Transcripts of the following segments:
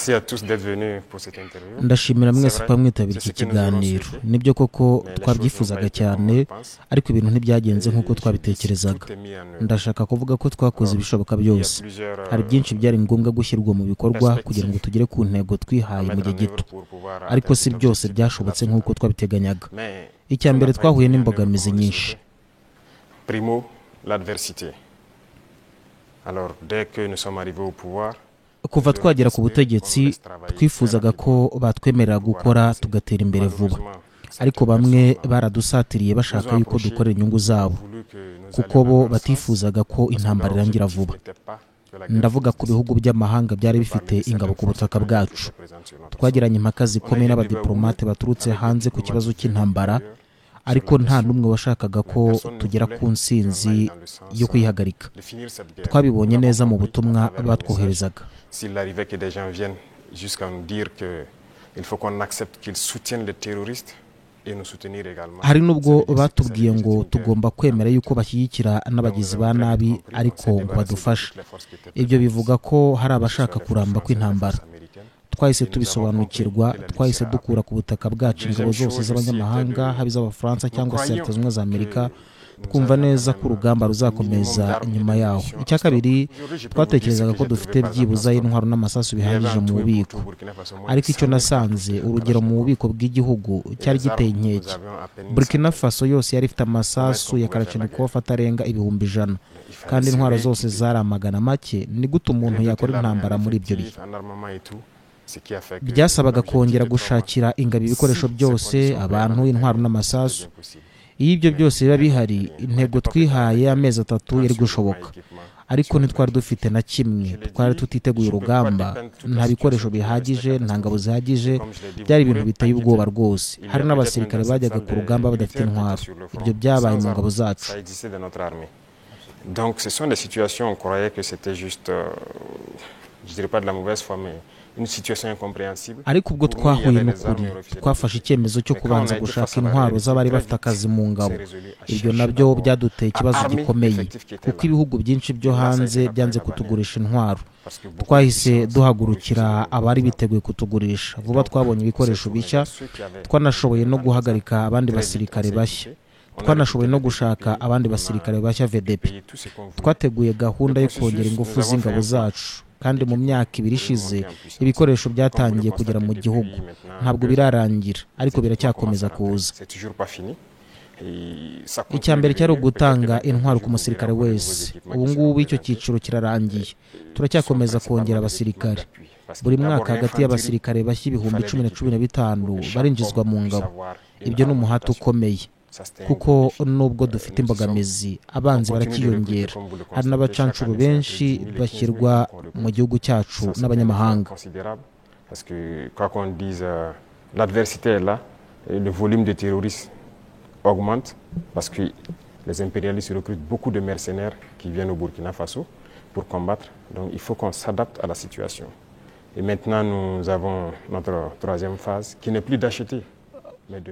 Merci à tous d'être venus pour cette interview. ndashimira mwese kuba mwitabira iki kiganiro. Nibyo koko twabyifuzaga cyane, ariko ibintu ntibyagenze nk'uko twabitekerezaga. Ndashaka kuvuga ko twakoze ibishoboka byose. Hari byinshi byari ngombwa gushyirwa mu bikorwa kugira ngo tugere ku ntego twihaye mu gihe gito, ariko si byose byashobotse nk'uko twabiteganyaga. Icya mbere, twahuye n'imbogamizi nyinshi. Primo, l'adversité. Alors, dès que nous sommes arrivés au pouvoir, kuva twagera ku butegetsi twifuzaga ko batwemerera gukora tugatera imbere vuba, ariko bamwe baradusatiriye bashaka yuko dukorera inyungu zabo, kuko bo batifuzaga ko intambara irangira vuba. Ndavuga ku bihugu by'amahanga byari bifite ingabo ku butaka bwacu. Twagiranye impaka zikomeye n'abadiplomate baturutse hanze ku kibazo cy'intambara, ariko nta n'umwe washakaga ko tugera ku nsinzi yo kwihagarika. Twabibonye neza mu butumwa batwoherezaga. S'il arrivait que des gens viennent jusqu'à nous dire qu'il faut qu'on accepte qu'ils soutiennent les terroristes et nous soutenir également. Hari nubwo batubwiye ngo tugomba kwemera yuko bashyigikira n'abagizi ba nabi, ariko ngo badufashe. Ibyo bivuga ko hari abashaka kuramba kw'intambara. Twahise tubisobanukirwa, twahise dukura ku butaka bwacu ingabo zose z'abanyamahanga, haba iz'Abafaransa cyangwa se Leta Zunze Ubumwe za Amerika. Twumva neza ko urugamba ruzakomeza nyuma yaho. Icya kabiri, twatekerezaga ko dufite byibuza intwaro n'amasasu bihagije mu bubiko, ariko icyo nasanze, urugero mu bubiko bw'igihugu cyari giteye inkeke. Burkina Faso yose yari ifite amasasu ya Kalashnikov atarenga 100,000, kandi intwaro zose zari amagana make. Ni gute umuntu yakora intambara muri ibyo bihe? Byasabaga kongera gushakira ingabo ibikoresho byose, abantu, intwaro n'amasasu. Iyo ibyo byose biba bihari, intego twihaye amezi 3 yari gushoboka, ariko ntitwari dufite na kimwe. Twari tutiteguye urugamba, nta bikoresho bihagije, nta ngabo zihagije. Byari ibintu biteye ubwoba rwose. Hari n'abasirikare bajyaga ku rugamba badafite intwaro. Ibyo byabaye mu ngabo zacu. Donc ce sont des situations, on croyait que c'était juste, je dirais pas de la mauvaise foi, mais une situation incompréhensible. Ariko ubwo twahuye n'ukuri, twafashe icyemezo cyo kubanza gushaka intwaro z'abari bafite akazi mu ngabo. Ibyo nabyo byaduteye ikibazo gikomeye, kuko ibihugu byinshi byo hanze byanze kutugurisha intwaro. Twahise duhagurukira abari biteguye kutugurisha. Vuba twabonye ibikoresho bishya, twanashoboye no guhagarika abandi basirikare bashya. Twanashoboye no gushaka abandi basirikare bashya VDP. Twateguye gahunda yo kongera ingufu z'ingabo zacu, kandi mu myaka 2 ishize ibikoresho byatangiye kugera mu gihugu. Ntabwo birarangira, ariko biracyakomeza kuza. Icya mbere cyari ugutanga intwaro ku musirikare wese. Ubu ngubu icyo cyiciro kirarangiye. Turacyakomeza kongera abasirikare. Buri mwaka hagati y'abasirikare bashya 10,000 na 15 barinjizwa mu ngabo. Ibyo ni umuhate ukomeye, kuko nubwo dufite imbogamizi, abanzi barakiyongera. Hari n'abacancuro benshi bashyirwa mu gihugu cyacu n'abanyamahanga. Parce que quoi qu'on dise, l'adversité est là, et le volume de terroristes augmente, parce que les impérialistes recrutent beaucoup de mercenaires qui viennent au Burkina Faso pour combattre. Donc il faut qu'on s'adapte à la situation. Et maintenant nous avons notre 3e phase qui n'est plus d'acheter.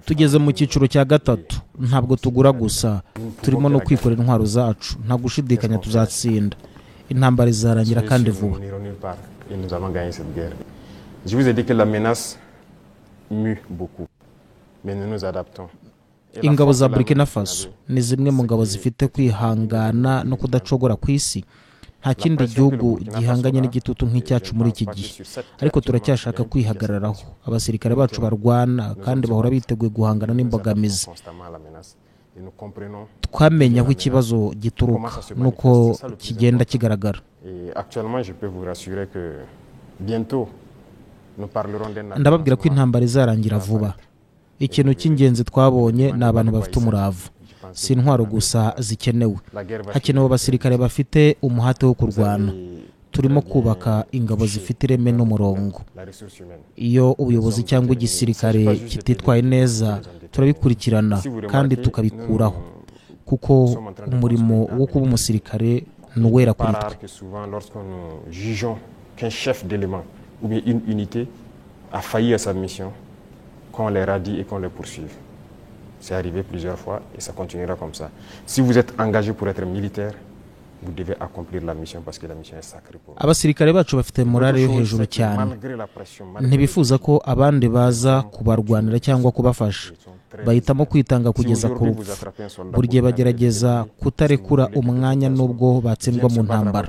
Tugeze mu cyiciro cya gatatu. Ntabwo tugura gusa, turimo no kwikorera intwaro zacu. Nta gushidikanya tuzatsinda. Intambara izarangira kandi vuba. Je vous ai dit que la menace mue beaucoup, mais nous nous adaptons. Ingabo za Burkina Faso ni zimwe mu ngabo zifite kwihangana no kudacogora ku isi. Nta kindi gihugu gihanganye n'igitutu nk'icyacu muri iki gihe, ariko turacyashaka kwihagararaho. Abasirikare bacu barwana kandi bahora biteguye guhangana n'imbogamizi. Twamenya aho ikibazo gituruka nuko kigenda kigaragara. Ndababwira ko intambara izarangira vuba. Ikintu cy'ingenzi twabonye ni abantu bafite umurava. Si intwaro gusa zikenewe, hakenewe abasirikare bafite umuhate wo kurwana. Turimo kubaka ingabo zifite ireme n'umurongo. Iyo ubuyobozi cyangwa igisirikare kititwaye neza, turabikurikirana kandi tukabikuraho, kuko umurimo wo kuba umusirikare ni uwera kuri twe. Qu'un chef d'élément ou bien une unité a failli à sa mission, qu'on les radie et qu'on les poursuive. C'est arrivé plusieurs fois et ça continuera comme ça. Si vous êtes engagé pour être militaire, vous devez accomplir la mission parce que la mission est sacrée pour vous. abasirikare bacu bafite morale yo hejuru cyane, ntibifuza ko abandi baza kubarwanira cyangwa kubafasha, bahitamo kwitanga kugeza ku rupfu. Buri gihe bagerageza kutarekura umwanya nubwo batsindwa mu ntambara.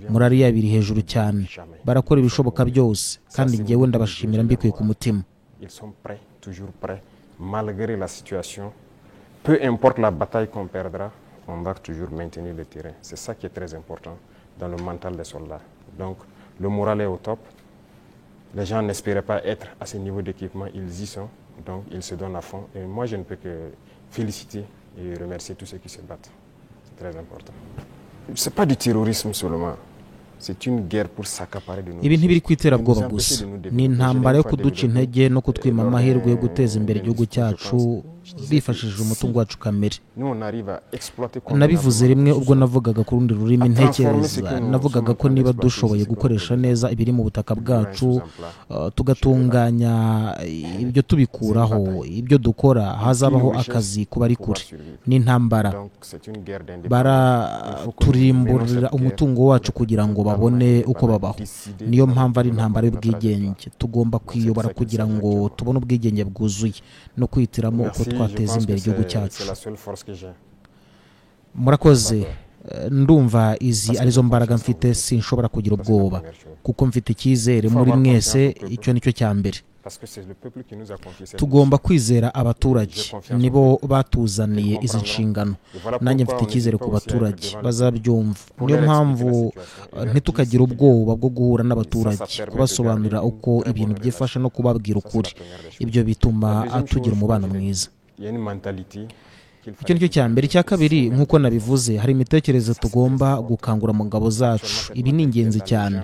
Morale yabo iri hejuru cyane, barakora ibishoboka byose, kandi njyewe ndabashimira mbikuye ku mutima. Ils sont prêts, toujours prêts, malgré la situation. Peu importe la bataille qu'on perdra, on va toujours maintenir le terrain. C'est ça qui est très important dans le mental des soldats. Donc, le moral est au top. Les gens n'espéraient pas être à ce niveau d'équipement, ils y sont. Donc, ils se donnent à fond. Et moi, je ne peux que féliciter et remercier tous ceux qui se battent. C'est très important. Ce n'est pas du terrorisme seulement. C'est une guerre pour s'accaparer de nous. Ibi ntibiri kwiterabwoba gusa, ni intambara yo kuduca intege no kutwima amahirwe yo guteza imbere igihugu cyacu bifashishije umutungo wacu kamere. Nabivuze rimwe ubwo navugaga ku rundi rurimi ntekereza, navugaga ko niba dushoboye gukoresha neza ibiri mu butaka bwacu, tugatunganya ibyo tubikuraho, ibyo dukora, hazabaho akazi ku bari kure. Ni intambara, baraturimburira umutungo wacu kugira ngo babone uko babaho. Niyo mpamvu ari intambara y'ubwigenge. Tugomba kwiyobora kugira ngo tubone ubwigenge bwuzuye no kwihitiramo uko twateza imbere igihugu cyacu. Murakoze. Ndumva izi arizo mbaraga mfite, sinshobora kugira ubwoba kuko mfite icyizere muri mwese. Icyo nicyo cya mbere. Tugomba kwizera abaturage, nibo batuzaniye izi nshingano. Nanjye mfite icyizere ku baturage, bazabyumva. Niyo mpamvu ntitukagira ubwoba bwo guhura n'abaturage, kubasobanurira uko ibintu byifashe no kubabwira ukuri. Ibyo bituma tugira umubano mwiza. Icyo nicyo cya mbere. Icya kabiri, nk'uko nabivuze, hari imitekerereze tugomba gukangura mu ngabo zacu. Ibi ni ingenzi cyane.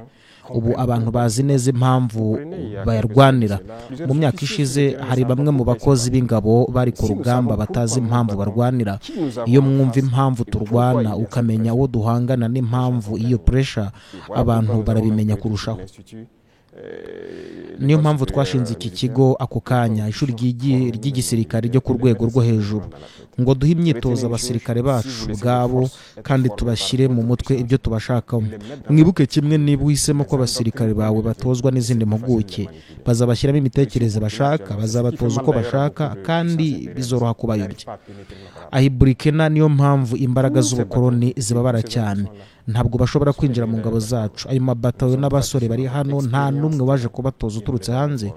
Ubu abantu bazi neza impamvu bayarwanira. Mu myaka ishize hari bamwe mu bakozi b'ingabo bari ku rugamba batazi impamvu barwanira. Iyo mwumva impamvu turwana, ukamenya uwo duhangana n'impamvu iyo pressure, abantu barabimenya kurushaho. Niyo mpamvu twashinze iki kigo ako kanya, ishuri ry'igisirikare ryo ku rwego rwo hejuru, ngo duhe imyitozo abasirikare bacu ubwabo kandi tubashyire mu mutwe ibyo tubashakaho. Mwibuke kimwe, niba uhisemo ko abasirikare bawe batozwa n'izindi mpuguke, bazabashyiramo imitekerereze bashaka, bazabatoza uko bashaka, kandi bizoroha kubayobya. Ahi Burkina niyo mpamvu imbaraga z'ubukoloni zibabara cyane. Ntabwo bashobora kwinjira mu ngabo zacu. Ayo mabatayo n'abasore bari hano nta n'umwe waje kubatoza uturutse hanze.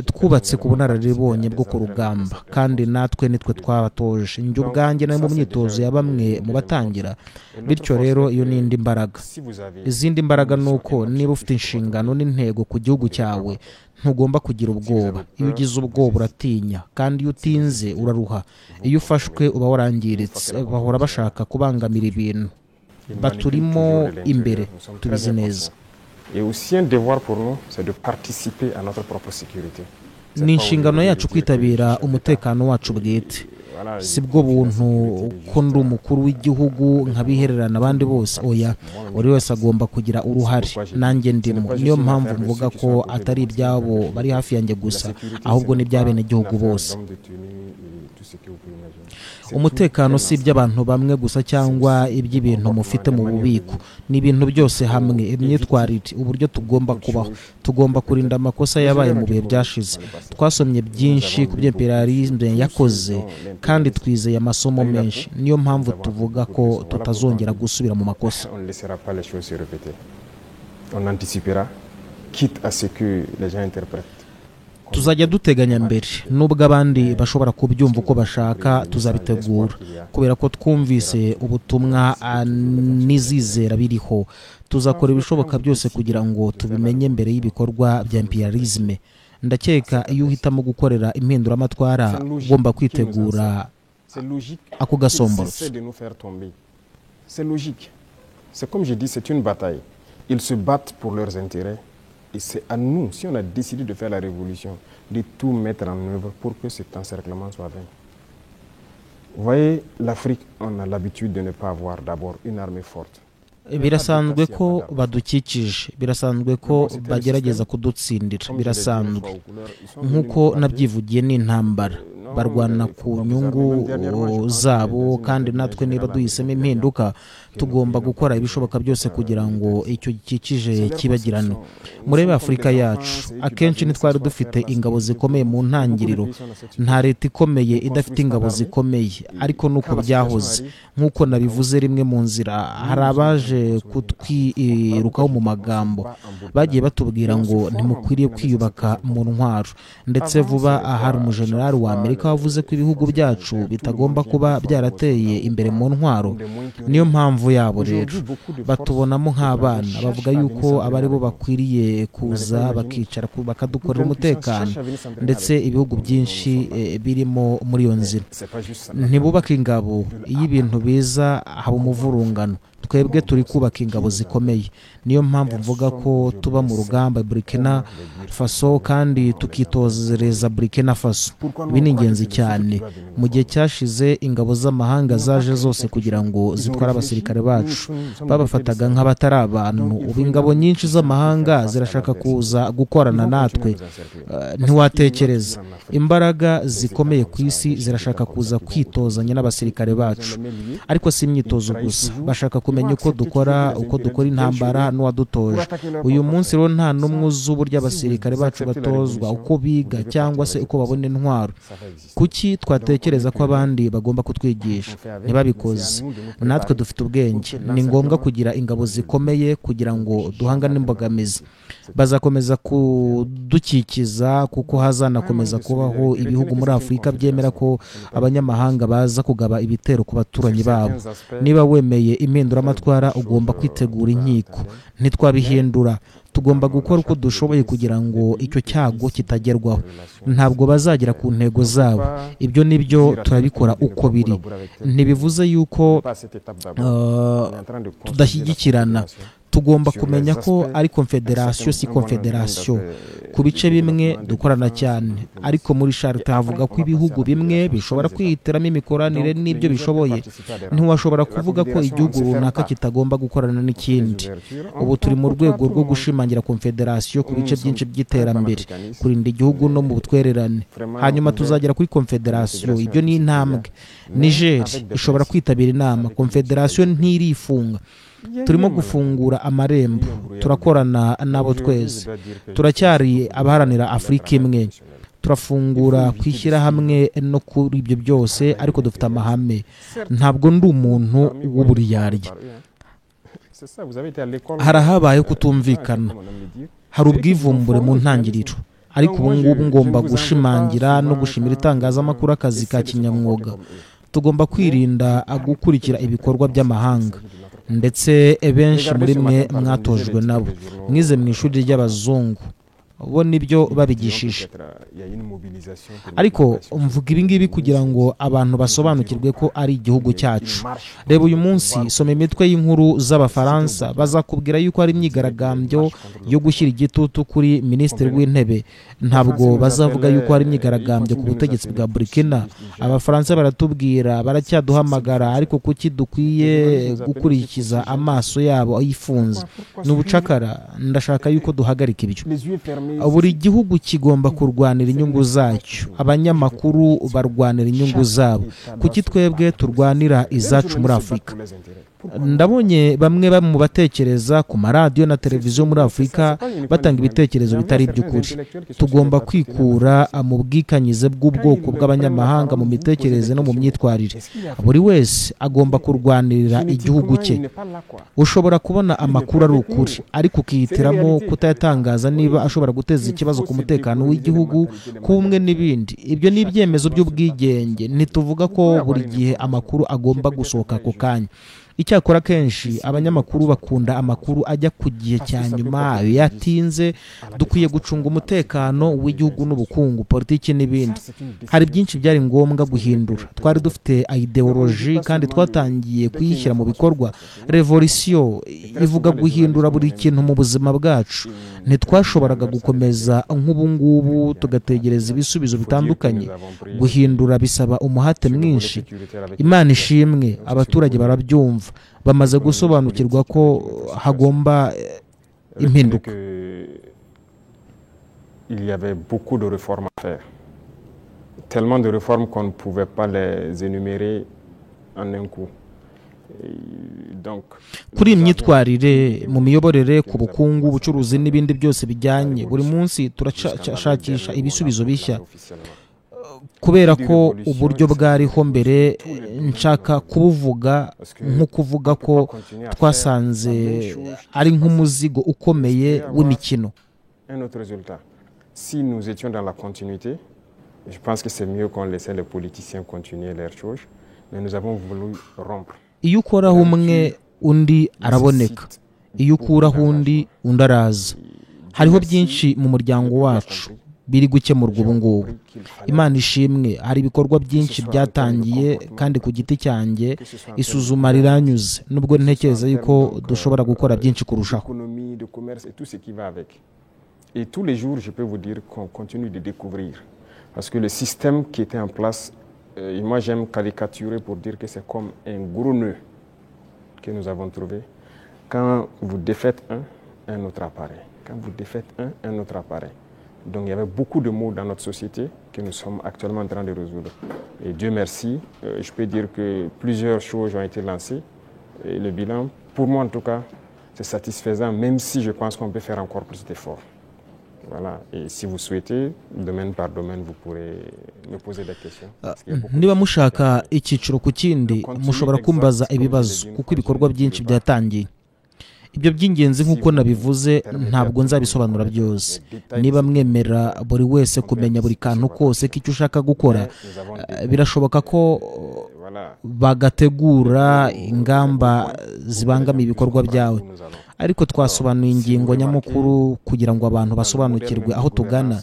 Twubatse ku bunararibonye bwo ku rugamba, kandi natwe nitwe twabatoje. Njye ubwanjye nari mu myitozo ya bamwe mu batangira. Bityo rero iyo ni indi mbaraga. Izindi mbaraga ni uko niba ufite inshingano n'intego ku gihugu cyawe, ntugomba kugira ubwoba. Iyo ugize ubwoba uratinya, kandi iyo utinze uraruha. Iyo ufashwe uba warangiritse. Bahora bashaka kubangamira ibintu. Baturimo imbere, tubizi neza. Et aussi un devoir pour nous, c'est de participer à notre propre sécurité. Ni inshingano yacu kwitabira umutekano wacu bwite. Si bwo buntu ko ndi umukuru w'igihugu nkabihererana abandi bose. Oya, buri wese agomba kugira uruhare, nanjye ndimo. Niyo mpamvu mvuga ko atari ibyabo bari hafi yanjye gusa, ahubwo n'iby'abenegihugu bose. Umutekano si iby'abantu bamwe gusa cyangwa iby'ibintu mufite mu bubiko. Ni ibintu byose hamwe. Imyitwarire, uburyo tugomba kubaho. Tugomba kurinda amakosa yabaye mu bihe byashize. Twasomye byinshi ku by'imperialisme yakoze, kandi twizeye amasomo menshi. Niyo mpamvu tuvuga ko tutazongera gusubira mu makosa. On anticipera, quitte à ce que les gens interprètent. Tuzajya duteganya mbere, nubwo abandi bashobora kubyumva uko bashaka, tuzabitegura kubera ko twumvise ubutumwa n'izizera biriho. Tuzakora ibishoboka byose kugira ngo tubimenye mbere y'ibikorwa bya imperialisme. Ndakeka iyo uhitamo gukorera impinduramatwara, ugomba kwitegura ako gasomborotso. C'est logique. C'est comme je dis, c'est une bataille. Ils se battent pour leurs intérêts. Et c'est à nous, si on a décidé de faire la révolution, de tout mettre en œuvre pour que cet encerclement soit vaincu. Vous voyez, l'Afrique, on a l'habitude de ne pas avoir d'abord une armée forte. Birasanzwe ko badukikije, birasanzwe ko bagerageza kudutsindira, birasanzwe. Nk'uko nabyivugiye, ni intambara. barwana ku nyungu zabo, kandi natwe niba duhisemo impinduka tugomba gukora ibishoboka byose kugira ngo icyo gikikije kibagirane. Murebe Afurika yacu, akenshi ntitwari dufite ingabo zikomeye mu ntangiriro. Nta leta ikomeye idafite ingabo zikomeye, ariko nuko byahoze. Nk'uko nabivuze rimwe mu nzira, hari abaje kutwirukaho mu magambo, bagiye batubwira ngo ntimukwiriye kwiyubaka mu ntwaro, ndetse vuba hari umujenerali wa Amerika wavuze ko ibihugu byacu bitagomba kuba byarateye imbere mu ntwaro. Niyo mpamvu yabo rero batubonamo nk'abana, bavuga yuko abari bo bakwiriye kuza bakicara bakadukorera umutekano, ndetse ibihugu byinshi birimo muri iyo nzira. Ntibubaka ingabo, iyo ibintu biza haba umuvurungano. Twebwe turi kubaka ingabo zikomeye. Niyo mpamvu mvuga ko tuba mu rugamba Burkina Faso kandi tukitozereza Burkina Faso. Ibi ni ingenzi cyane. Mu gihe cyashize ingabo z'amahanga zaje zose kugira ngo zitware abasirikare bacu, babafataga nk'abatari abantu. Ubu ingabo nyinshi z'amahanga zirashaka kuza gukorana natwe. Ntiwatekereza, imbaraga zikomeye ku isi zirashaka kuza kwitozanya n'abasirikare bacu. Ariko si imyitozo gusa, bashaka kumenya uko dukora intambara n'uwadutoje. Uyu munsi rero nta n'umwe uzi uburyo abasirikare bacu batozwa, uko biga cyangwa se uko babona intwaro. Kuki twatekereza ko abandi bagomba kutwigisha? Ntibabikoze. Natwe dufite ubwenge. Ni ngombwa kugira ingabo zikomeye kugira ngo duhangane n'imbogamizi. Bazakomeza kudukikiza kuko hazanakomeza kubaho ibihugu muri Afurika byemera ko abanyamahanga baza kugaba ibitero ku baturanyi babo. Niba wemeye impinduramatwara, ugomba kwitegura inkiko. Ntitwabihindura. Tugomba gukora uko dushoboye kugira ngo icyo cyago kitagerwaho. Ntabwo bazagera ku ntego zabo. Ibyo nibyo turabikora uko biri. Ntibivuze yuko tudashyigikirana. Tugomba kumenya ko ari konfederasiyo si konfederasiyo. Ku bice bimwe dukorana cyane, ariko muri charte havuga ko ibihugu bimwe bishobora kwihitiramo imikoranire n'ibyo bishoboye. Ntiwashobora kuvuga ko igihugu runaka kitagomba gukorana n'ikindi. Ubu turi mu rwego rwo gushimangira konfederasiyo ku bice byinshi by'iterambere, kurinda igihugu no mu butwererane. Hanyuma tuzagera kuri konfederasiyo. Ibyo ni intambwe. Niger ishobora kwitabira inama. Konfederasiyo ntirifunga. Turimo gufungura amarembo, turakorana nabo twese. Turacyari abaharanira Afurika imwe. Turafungura kwishyira hamwe no kuri ibyo byose, ariko dufite amahame. Ntabwo ndi umuntu w'uburiyarya. Harahabaye kutumvikana, hari ubwivumbure mu ntangiriro, ariko ubu ngubu ngomba gushimangira no gushimira itangazamakuru akazi ka kinyamwuga. Tugomba kwirinda gukurikira ibikorwa by'amahanga, ndetse benshi muri mwe mwatojwe nabo, mwize mu ishuri ry'abazungu, bo nibyo babigishije. Ariko mvuga ibi ngibi kugira ngo abantu basobanukirwe ko ari igihugu cyacu. Reba uyu munsi, soma imitwe y'inkuru z'Abafaransa, bazakubwira yuko hari imyigaragambyo yo gushyira igitutu kuri minisitiri w'intebe. Ntabwo bazavuga yuko hari imyigaragambyo ku butegetsi bwa Burkina. Abafaransa baratubwira, baracyaduhamagara, ariko kuki dukwiye gukurikiza amaso yabo ayifunze? Ni ubucakara. Ndashaka yuko duhagarika ibyo. Buri gihugu kigomba kurwanira inyungu zacyo. Abanyamakuru barwanira inyungu zabo. Kuki twebwe turwanira izacu muri Afurika? Ndabonye bamwe mu batekereza ku maradiyo na televiziyo muri Afurika batanga ibitekerezo bitari iby'ukuri. Tugomba kwikura mu bwikanyize bw'ubwoko bw'abanyamahanga mu mitekerereze no mu myitwarire. Buri wese agomba kurwanirira igihugu cye. Ushobora kubona amakuru ari ukuri, ariko ukihitiramo kutayatangaza niba ashobora guteza ikibazo ku mutekano w'igihugu, kumwe n'ibindi. Ibyo ni ibyemezo by'ubwigenge. Ntituvuga ko buri gihe amakuru agomba gusohoka ako kanya. Icyakora kenshi abanyamakuru bakunda amakuru ajya ku gihe cya nyuma, yatinze. Dukwiye gucunga umutekano w'igihugu n'ubukungu, politiki n'ibindi. Hari byinshi byari ngombwa guhindura. Twari dufite ideoloji kandi twatangiye kuyishyira mu bikorwa. Revolution ivuga guhindura buri kintu mu buzima bwacu. Ntitwashoboraga gukomeza nk'ubu ngubu tugategereza ibisubizo bitandukanye. Guhindura bisaba umuhate mwinshi. Imana ishimwe, abaturage barabyumva, bamaze gusobanukirwa ko hagomba impinduka. Il y avait beaucoup de réformes à faire. tellement de réformes qu'on ne pouvait pas les énumérer en un coup. kuri iyi myitwarire mu miyoborere ku bukungu ubucuruzi n'ibindi byose bijyanye buri munsi turashakisha ibisubizo bishya kubera ko uburyo bwariho mbere nshaka kubuvuga nko kuvuga ko twasanze ari nk'umuzigo ukomeye w'imikino. Si nous étions dans la continuité, je pense que c'est mieux qu'on laissait les politiciens continuer leurs choses, mais nous avons voulu rompre. Iyo ukoraho umwe undi araboneka, iyo ukuraho undi araza. Hariho byinshi mu muryango wacu biri gukemurwa ubu ngubu. Imana ishimwe, hari ibikorwa byinshi byatangiye kandi ku giti cyanjye isuzuma riranyuze nubwo ntekereza yuko dushobora gukora byinshi kurushaho. Et tous les jours, je peux vous dire qu'on continue de découvrir. Parce que le système qui était en place, moi j'aime caricaturer pour dire que c'est comme un gros nœud que nous avons trouvé. Quand vous défaites un autre apparaît. Quand vous défaites un autre apparaît. Donc il y avait beaucoup de maux dans notre société que nous sommes actuellement en train de résoudre. Et Dieu merci, je peux dire que plusieurs choses ont été lancées. Et le bilan, pour moi en tout cas, c'est satisfaisant, même si je pense qu'on peut faire encore plus d'efforts. Voilà. Et si vous souhaitez, domaine par domaine, vous pourrez me poser des questions. Niba mushaka icyiciro ku kindi mushobora kumbaza ibibazo kuko ibikorwa byinshi byatangiye. Ibyo by'ingenzi nk'uko nabivuze ntabwo nzabisobanura byose. Niba mwemera buri wese kumenya buri kantu kose k'icyo ushaka gukora, birashoboka ko bagategura ingamba zibangamiye ibikorwa byawe. Ariko twasobanuye ingingo nyamukuru kugira ngo abantu basobanukirwe aho tugana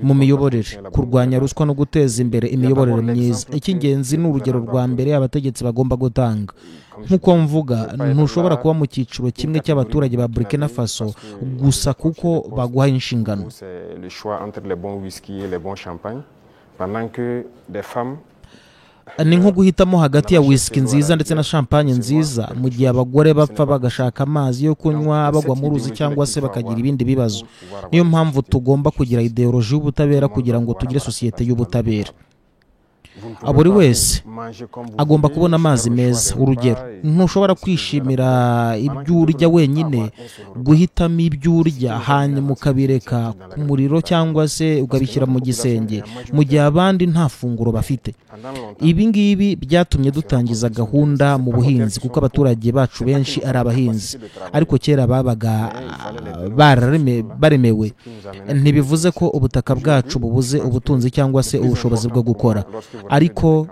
mu miyoborere, kurwanya ruswa no guteza imbere imiyoborere myiza. Icy'ingenzi ni urugero rwa mbere abategetsi bagomba gutanga. Nk'uko mvuga, ntushobora kuba mu cyiciro kimwe cy'abaturage ba Burkina Faso gusa kuko baguha inshingano. Ni nko guhitamo hagati ya whisky nziza ndetse na champagne nziza mu gihe abagore bapfa bagashaka amazi yo kunywa bagwa mu ruzi cyangwa se bakagira ibindi bibazo. Niyo mpamvu tugomba kugira ideoloji y'ubutabera kugira ngo tugire sosiyete y'ubutabera. Buri wese agomba kubona amazi meza. Urugero, ntushobora kwishimira ibyo urya wenyine, guhitamo ibyo urya hanyuma ukabireka ku muriro cyangwa se ukabishyira mu gisenge mu gihe abandi nta funguro bafite. Ibi ngibi byatumye dutangiza gahunda mu buhinzi kuko abaturage bacu benshi ari abahinzi, ariko kera babaga baremewe. Ntibivuze ko ubutaka bwacu bubuze ubutunzi cyangwa se ubushobozi bwo gukora, ariko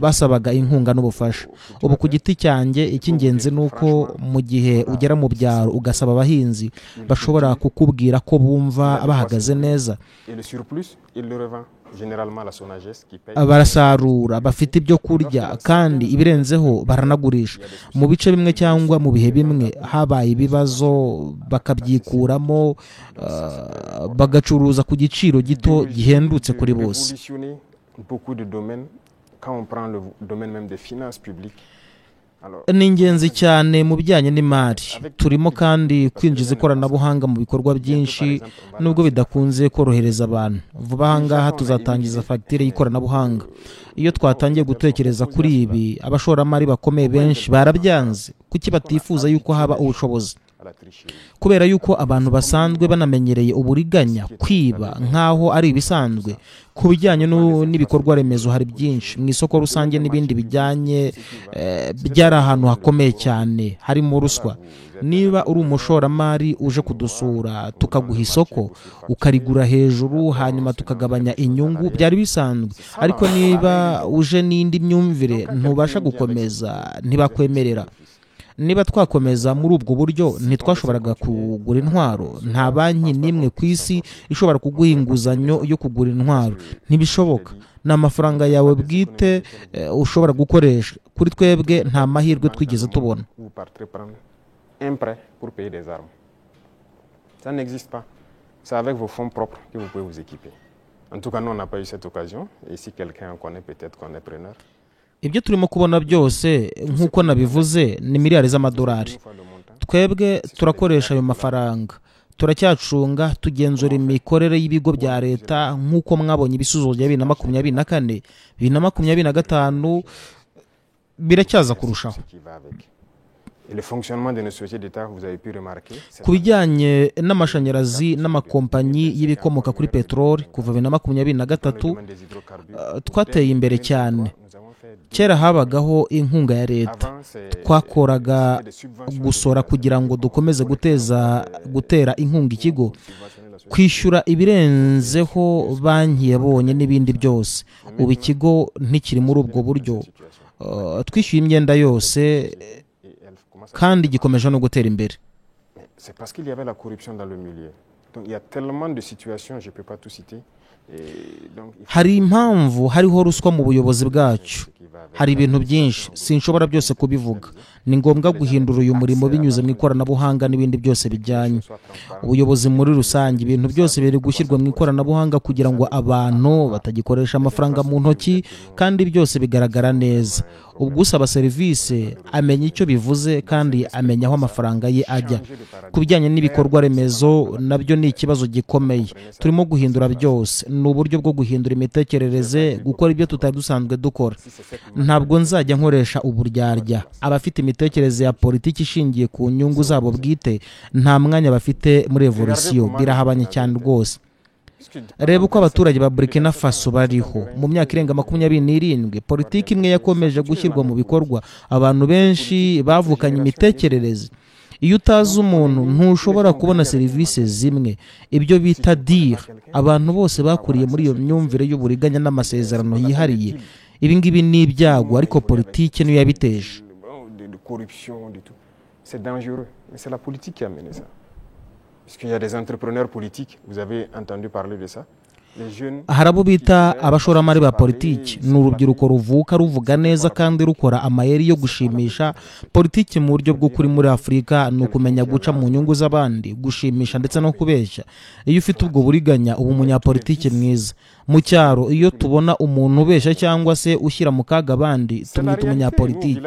basabaga inkunga n'ubufasha. Ubu ku giti cyanjye icy'ingenzi ni uko mu gihe ugera mu byaro ugasaba abahinzi, bashobora kukubwira ko bumva bahagaze neza. Barasarura, bafite ibyo kurya kandi ibirenzeho baranagurisha. Mu bice bimwe cyangwa mu bihe bimwe habaye ibibazo bakabyikuramo, bagacuruza ku giciro gito gihendutse kuri bose. Ni ingenzi cyane mu bijyanye n'imari. Turimo kandi kwinjiza ikoranabuhanga mu bikorwa byinshi nubwo bidakunze korohereza abantu. Vuba aha ngaha tuzatangiza fagitire y'ikoranabuhanga. Iyo twatangiye gutekereza kuri ibi, abashoramari bakomeye benshi barabyanze. Kuki batifuza yuko haba ubushobozi? Kubera yuko abantu basanzwe banamenyereye uburiganya, kwiba nk'aho ari ibisanzwe. Ku bijyanye n'ibikorwa remezo hari byinshi mu isoko rusange n'ibindi bijyanye byari ahantu hakomeye cyane harimo ruswa. Niba uri umushoramari uje kudusura tukaguha isoko ukarigura hejuru hanyuma tukagabanya inyungu, byari bisanzwe. Ariko niba uje n'indi myumvire ntubasha gukomeza, ntibakwemerera. Niba twakomeza muri ubwo buryo ntitwashoboraga kugura intwaro. Nta banki n'imwe ku isi ishobora kuguha inguzanyo yo kugura intwaro. Ntibishoboka. Ni amafaranga yawe bwite ushobora gukoresha. Kuri twebwe nta mahirwe twigeze tubona. Ça n'existe pas. C'est avec vos fonds propres que vous pouvez vous équiper. En tout cas, nous, on n'a pas eu cette occasion. Et si quelqu'un en connaît, peut-être qu'on est preneur. Ibyo turimo kubona byose nk'uko nabivuze ni miliyari z'amadolari. Twebwe turakoresha ayo mafaranga turacyacunga tugenzura imikorere y'ibigo bya leta nk'uko mwabonye ibisubizo bya 2024 2025 biracyaza kurushaho. Ku bijyanye n'amashanyarazi n'amakompanyi y'ibikomoka kuri peteroli kuva 2023 twateye imbere cyane. Kera habagaho inkunga ya leta, twakoraga gusora kugira ngo dukomeze gutera inkunga ikigo, kwishyura ibirenzeho banki yabonye n'ibindi byose. Ubu ikigo ntikiri muri ubwo buryo, twishyuye imyenda yose kandi gikomeje no gutera imbere. C'est parce qu'il y avait la corruption dans le milieu. Donc il y a tellement de situations, je peux pas tout citer. Hari impamvu hariho ruswa mu buyobozi bwacu. Hari ibintu byinshi sinshobora byose kubivuga. Ni ngombwa guhindura uyu murimo binyuze mu ikoranabuhanga n'ibindi byose bijyanye. Ubuyobozi muri rusange, ibintu byose biri gushyirwa mu ikoranabuhanga kugira ngo abantu batagikoresha amafaranga mu ntoki kandi byose bigaragara neza. Ubwo usaba serivisi amenya icyo bivuze kandi amenya aho amafaranga ye ajya. Ku bijyanye n'ibikorwa remezo nabyo ni ikibazo gikomeye. Turimo guhindura byose. Ni uburyo bwo guhindura imitekerereze, gukora ibyo tutari dusanzwe dukora. Ntabwo nzajya nkoresha uburyarya. Abafite imitekerereze ya politiki ishingiye ku nyungu zabo bwite nta mwanya bafite muri revolution. Birahabanye cyane rwose. Reba uko abaturage ba Burkina Faso bariho. Mu myaka irenga 27 politiki imwe yakomeje gushyirwa mu bikorwa. Abantu benshi bavukanye imitekerereze. Iyo utazi umuntu ntushobora kubona serivisi zimwe. Ibyo bita dire. Abantu bose bakuriye muri iyo myumvire y'uburiganya n'amasezerano yihariye. Ibi ngibi ni ibyago, ariko politiki niyo yabiteje. C'est dangereux, mais c'est la politique qui a mené ça. Parce qu'il y a des entrepreneurs politiques, vous avez entendu parler de ça. Harabo bita abashoramari ba politiki. Ni urubyiruko ruvuka ruvuga neza kandi rukora amayeri yo gushimisha. Politiki mu buryo bwo kuri muri Afurika ni ukumenya guca mu nyungu z'abandi, gushimisha ndetse no kubeshya. Iyo ufite ubwo buriganya uba umunyapolitiki mwiza. Mu cyaro iyo tubona umuntu ubeshya cyangwa se ushyira mu kaga abandi tumwita umunyapolitiki.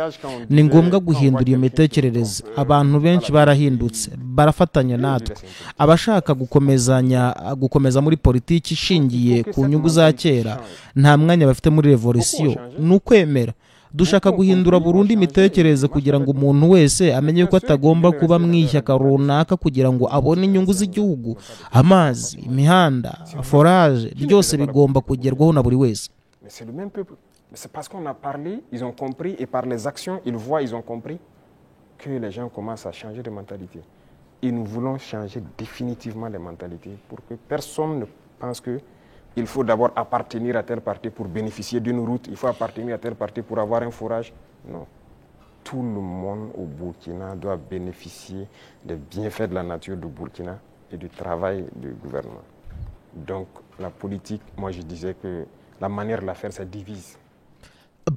Ni ngombwa guhindura iyo mitekerereze. Abantu benshi barahindutse, barafatanya natwe. Abashaka gukomeza muri politiki ishingiye ku nyungu za kera nta mwanya bafite muri revolution. Ni ukwemera. Dushaka guhindura burundu imitekerereze kugira ngo umuntu wese amenye ko atagomba kuba mwishyaka runaka kugira ngo abone inyungu z'igihugu. Amazi, imihanda, forage, byose bigomba kugerwaho na buri wese. C'est parce qu'on a parlé, ils ont compris, et par les actions, ils ont compris que les gens commencent à changer de mentalité. Et nous voulons changer définitivement les mentalités pour que personne ne pense que il faut d'abord appartenir à tel parti pour bénéficier d'une route, il faut appartenir à tel parti pour avoir un forage. Non. Tout le monde au Burkina doit bénéficier des bienfaits de la nature du Burkina et du travail du gouvernement. Donc la politique, moi je disais que la manière de la faire, ça divise.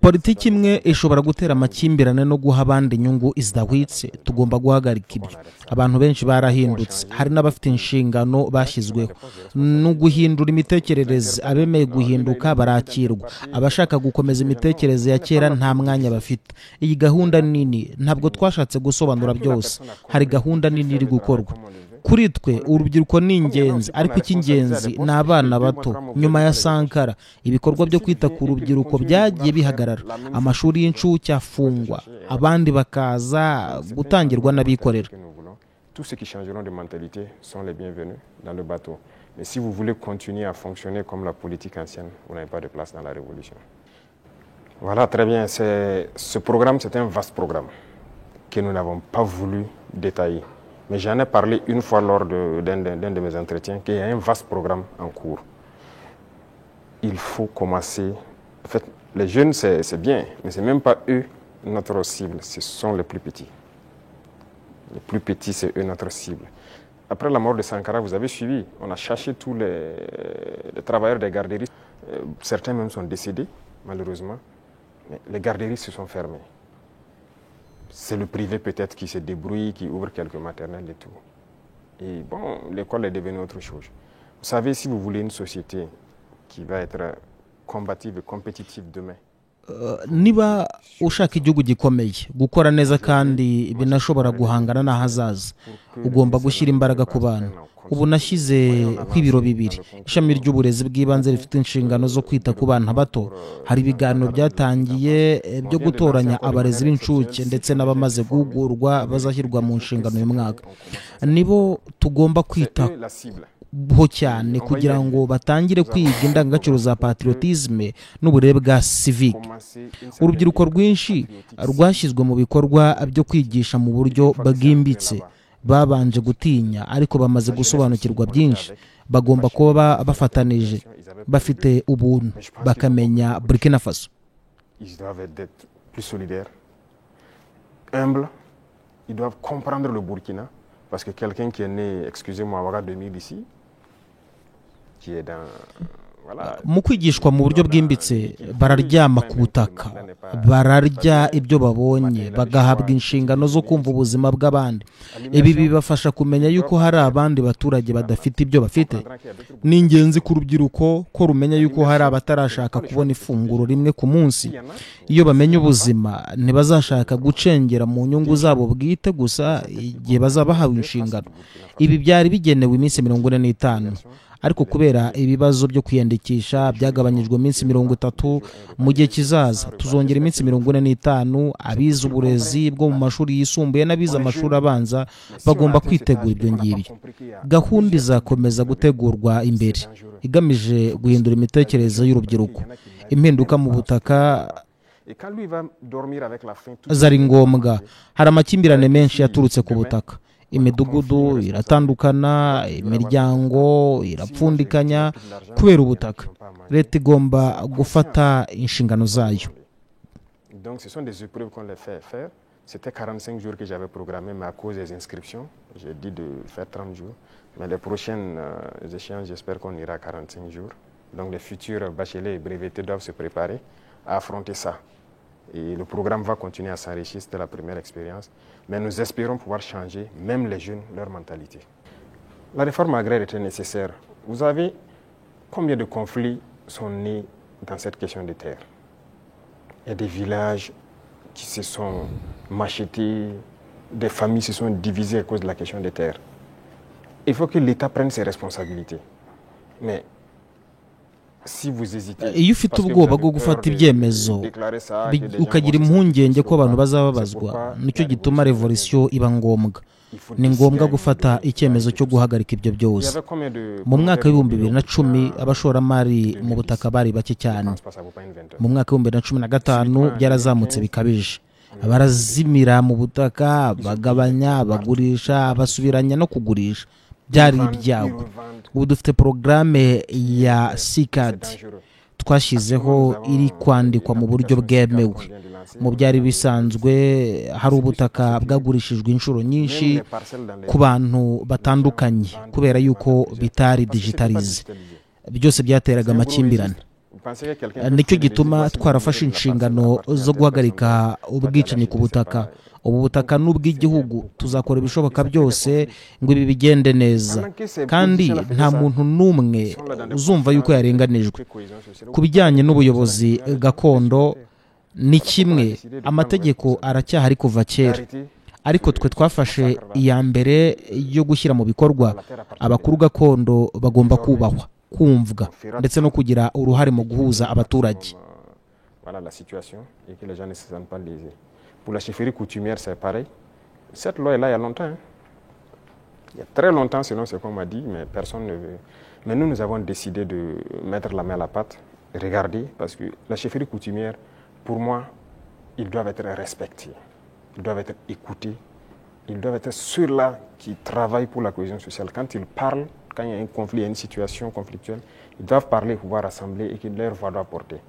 Politiki imwe ishobora gutera amakimbirane no guha abandi inyungu izidahwitse. Tugomba guhagarika ibyo. Abantu benshi barahindutse, hari n'abafite inshingano bashyizweho. No guhindura imitekerereze, abemeye guhinduka barakirwa. Abashaka gukomeza imitekerereze ya kera nta mwanya bafite. Iyi gahunda nini ntabwo twashatse gusobanura byose. Hari gahunda nini iri gukorwa. Kuri twe urubyiruko ni ingenzi, ariko icy'ingenzi ni abana bato. Nyuma ya Sankara ibikorwa byo kwita ku rubyiruko byagiye bihagarara. Amashuri y'incuke afungwa, abandi bakaza gutangirwa n'abikorera. Tous ceux qui changeront de mentalité sont les bienvenus dans le bateau. Mais si vous voulez continuer à fonctionner comme la politique ancienne, vous n'avez pas de place dans la révolution. Voilà, très bien. Ce programme, c'est un vaste programme que nous n'avons pas voulu détailler. Mais j'en ai parlé une fois lors d'un de mes entretiens qu'il y a un vaste programme en cours. Il faut commencer. En fait, les jeunes, c'est bien, mais ce n'est même pas eux notre cible, ce sont les plus petits. Les plus petits, c'est eux notre cible. Après la mort de Sankara, vous avez suivi, on a cherché tous les travailleurs des garderies. Certains même sont décédés, malheureusement. Mais les garderies se sont fermées. C'est le privé peut-être qui se débrouille, qui ouvre quelques maternelles et tout. Et bon, l'école est devenue autre chose. Vous savez, si vous voulez une société qui va être combative et compétitive demain, niba ushaka igihugu gikomeye gukora neza kandi binashobora guhangana n'ahazaza, ugomba gushyira imbaraga ku bana. ubu nashyize kw'ibiro bibiri ishami ry'uburezi bw'ibanze rifite inshingano zo kwita ku bana bato. hari ibiganiro byatangiye byo gutoranya abarezi b'incuke ndetse n'abamaze guhugurwa bazashyirwa mu nshingano uyu mwaka. nibo tugomba kwita ho cyane kugira ngo batangire kwiga indangagaciro za patriotisme n'uburere bwa civique. urubyiruko rwinshi rwashyizwe mu bikorwa byo kwigisha mu buryo bwimbitse. babanje gutinya ariko bamaze gusobanukirwa byinshi. bagomba kuba bafatanije, bafite ubuntu, bakamenya Burkina Faso. Ils doivent être plus solidaires, humbles. Ils doivent comprendre le Burkina, parce que quelqu'un qui est né, excusez-moi, à 2000 ici, qui est dans mu kwigishwa mu buryo bwimbitse bararyama ku butaka, bararya ibyo babonye, bagahabwa inshingano zo kumva ubuzima bw'abandi. ibi bibafasha kumenya yuko hari abandi baturage badafite ibyo bafite. ni ingenzi ku rubyiruko ko rumenya yuko hari abatarashaka kubona ifunguro rimwe ku munsi. iyo bamenya ubuzima ntibazashaka gucengera mu nyungu zabo bwite gusa igihe bazaba bahawe inshingano. ibi byari bigenewe iminsi 45, ariko kubera ibibazo byo kwiyandikisha byagabanyijwe iminsi 30. mu gihe kizaza tuzongera iminsi 45. abize uburezi bwo mu mashuri yisumbuye n'abize amashuri abanza bagomba kwitegura ibyo ngibyo. gahunda izakomeza gutegurwa imbere igamije guhindura imitekerereze y'urubyiruko. impinduka mu butaka zari ngombwa. hari amakimbirane menshi yaturutse ku butaka. imidugudu iratandukana, imiryango irapfundikanya kubera ubutaka. leta igomba gufata inshingano zayo. Donc ce sont des épreuves qu'on les fait faire. C'était 45 jours que j'avais programmé, mais à cause des inscriptions, j'ai dit de faire 30 jours. Mais les prochaines échéances, j'espère qu'on ira à 45 jours. Donc les futurs bacheliers et brevetés doivent se préparer à affronter ça. Et le programme va continuer à s'enrichir, c'était la première expérience. Mais nous espérons pouvoir changer, même les jeunes, leur mentalité. La réforme agraire était nécessaire. Vous savez combien de conflits sont nés dans cette question de terre? Il y a des villages qui se sont machetés, des familles se sont divisées à cause de la question des terres. Il faut que l'État prenne ses responsabilités. Mais iyo ufite ubwoba bwo gufata ibyemezo ukagira impungenge ko abantu bazababazwa, nicyo gituma revolisiyo iba ngombwa. ni ngombwa gufata icyemezo cyo guhagarika ibyo byose. mu mwaka w'ibihumbi 2010 abashoramari mu butaka bari bake cyane. mu mwaka w'ibihumbi 2015 byarazamutse bikabije. barazimira mu butaka, bagabanya, bagurisha, basubiranya no kugurisha. byari ibyago. ubu dufite porogaramu ya CICAD twashyizeho iri kwandikwa mu buryo bwemewe. mu byari bisanzwe hari ubutaka bwagurishijwe inshuro nyinshi ku bantu batandukanye kubera yuko bitari digitalize. byose byateraga amakimbirane. nicyo gituma twarafashe inshingano zo guhagarika ubwicanyi ku butaka. ubu butaka n'ubw'igihugu tuzakora ibishoboka byose ngo ibi bigende neza, kandi nta muntu n'umwe uzumva yuko yarenganijwe. ku bijyanye n'ubuyobozi gakondo ni kimwe, amategeko aracyahari kuva kera, ariko twe twafashe iya mbere yo gushyira mu bikorwa. abakuru gakondo bagomba kubahwa, kumvwa ndetse no kugira uruhare mu guhuza abaturage. Pour la chefferie coutumière, c'est pareil. Cette loi est là il y a longtemps. Hein. Il y a très longtemps, selon ce qu'on m'a dit, mais personne ne veut. Mais nous avons décidé de mettre la main à la pâte, regarder, parce que la chefferie coutumière, pour moi, ils doivent être respectés, ils doivent être écoutés, ils doivent être ceux-là qui travaillent pour la cohésion sociale. Quand ils parlent, quand il y a un conflit, il y a une situation conflictuelle, ils doivent parler, pouvoir rassembler et que leur voix doit porter.